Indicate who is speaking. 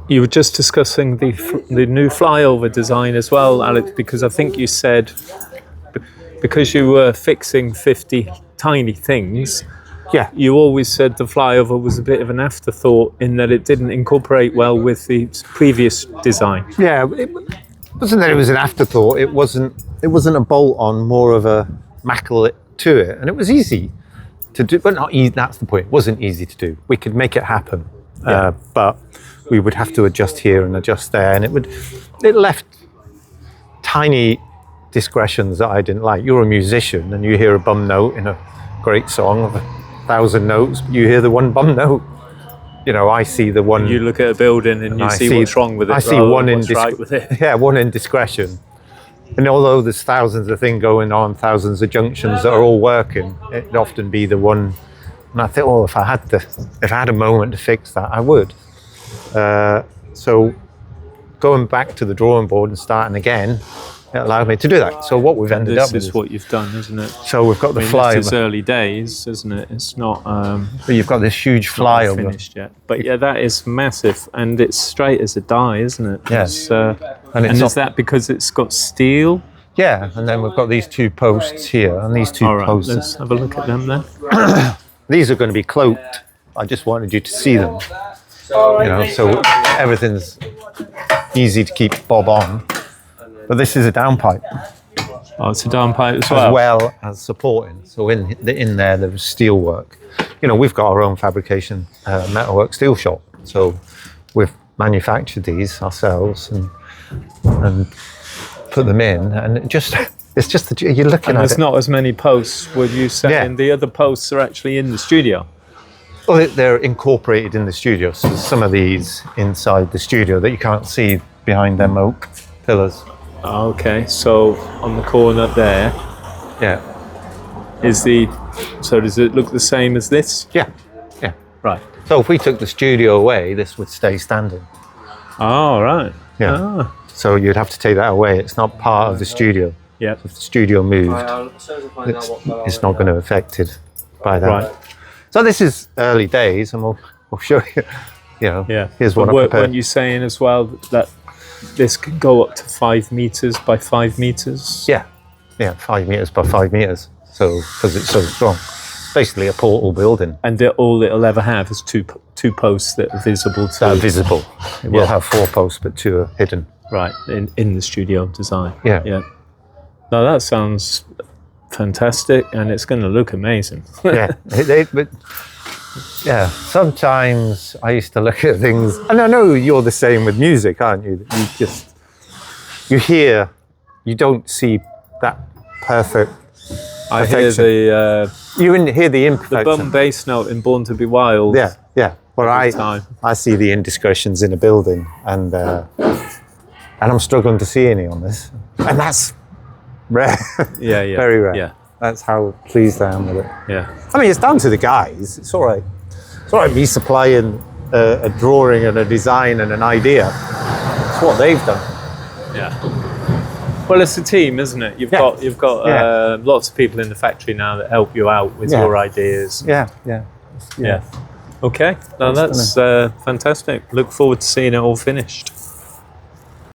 Speaker 1: You were just discussing the new Flyover design as well, Alex, because I think you said because you were fixing 50 tiny things.
Speaker 2: Yeah.
Speaker 1: You always said the Flyover was a bit of an afterthought in that it didn't incorporate well with the previous design.
Speaker 2: Yeah, it wasn't that it was an afterthought. It wasn't a bolt-on, more of a mackle to it, and it was easy to do, but not easy. That's the point. It wasn't easy to do. We could make it happen, but we would have to adjust here and adjust there, and it left tiny discretions that I didn't like. You're a musician, and you hear a bum note in a great song of 1,000 notes, but you hear the one bum note. You know, I see the one.
Speaker 1: You look at a building and you see what's wrong with it.
Speaker 2: I see one
Speaker 1: right with it.
Speaker 2: Yeah, one indiscretion. And although there's thousands of things going on, thousands of junctions that are all working, it'd often be the one. And I think, if I had a moment to fix that, I would. So going back to the drawing board and starting again, it allowed me to do that. So what we've ended up with
Speaker 1: is what you've done, isn't it?
Speaker 2: So we've got the Flyover.
Speaker 1: This is early days, isn't it? It's not.
Speaker 2: But you've got this huge Flyover.
Speaker 1: Not finished yet. But yeah, that is massive, and it's straight as a die, isn't it?
Speaker 2: Yes.
Speaker 1: And is that because it's got steel?
Speaker 2: Yeah, and then we've got these two posts here, and these two posts.
Speaker 1: Let's have a look at them then.
Speaker 2: These are going to be cloaked. I just wanted you to see them. You know, so everything's easy to keep bob on. But this is a downpipe.
Speaker 1: Oh, it's a downpipe as
Speaker 2: well. As well as supporting. So in there, there's steel work. You know, we've got our own fabrication metalwork steel shop. So we've manufactured these ourselves and put them in. And it's just you're looking at it.
Speaker 1: There's not as many posts, would you say?
Speaker 2: Yeah.
Speaker 1: And the other posts are actually in the studio.
Speaker 2: Well, they're incorporated in the studio. So there's some of these inside the studio that you can't see behind them oak pillars.
Speaker 1: Okay, so on the corner there, is so does it look the same as this?
Speaker 2: Yeah.
Speaker 1: Right.
Speaker 2: So if we took the studio away, this would stay standing.
Speaker 1: Oh, right.
Speaker 2: Yeah.
Speaker 1: Ah.
Speaker 2: So you'd have to take that away. It's not part of the studio.
Speaker 1: Yeah.
Speaker 2: So if the studio moved, it's not going to be affected by that.
Speaker 1: Right.
Speaker 2: So this is early days, and we'll show you. You know, here's what I prepared.
Speaker 1: Weren't you saying as well that this can go up to 5 meters by 5 meters?
Speaker 2: Yeah, 5 meters by 5 meters. So because it's so strong, basically a portal building.
Speaker 1: And all it'll ever have is two posts that are visible.
Speaker 2: It will have 4 posts, but 2 are hidden.
Speaker 1: Right, in the studio design.
Speaker 2: Yeah.
Speaker 1: No, that sounds fantastic, and it's going to look amazing.
Speaker 2: Yeah, sometimes I used to look at things, and I know you're the same with music, aren't you? You hear, you don't see that perfect.
Speaker 1: I hear
Speaker 2: you hear the imperfection.
Speaker 1: The bum bass note in Born to Be Wild.
Speaker 2: Yeah. Well, I see the indiscretions in a building, and I'm struggling to see any on this, and that's rare.
Speaker 1: Yeah.
Speaker 2: Very rare.
Speaker 1: Yeah.
Speaker 2: That's how pleased I am with it.
Speaker 1: Yeah.
Speaker 2: I mean, it's down to the guys. It's all right. It's all right me supplying a drawing and a design and an idea. It's what they've done.
Speaker 1: Yeah. Well, it's a team, isn't it? You've got lots of people in the factory now that help you out with your ideas.
Speaker 2: Yeah.
Speaker 1: Okay. No, that's fantastic. Look forward to seeing it all finished.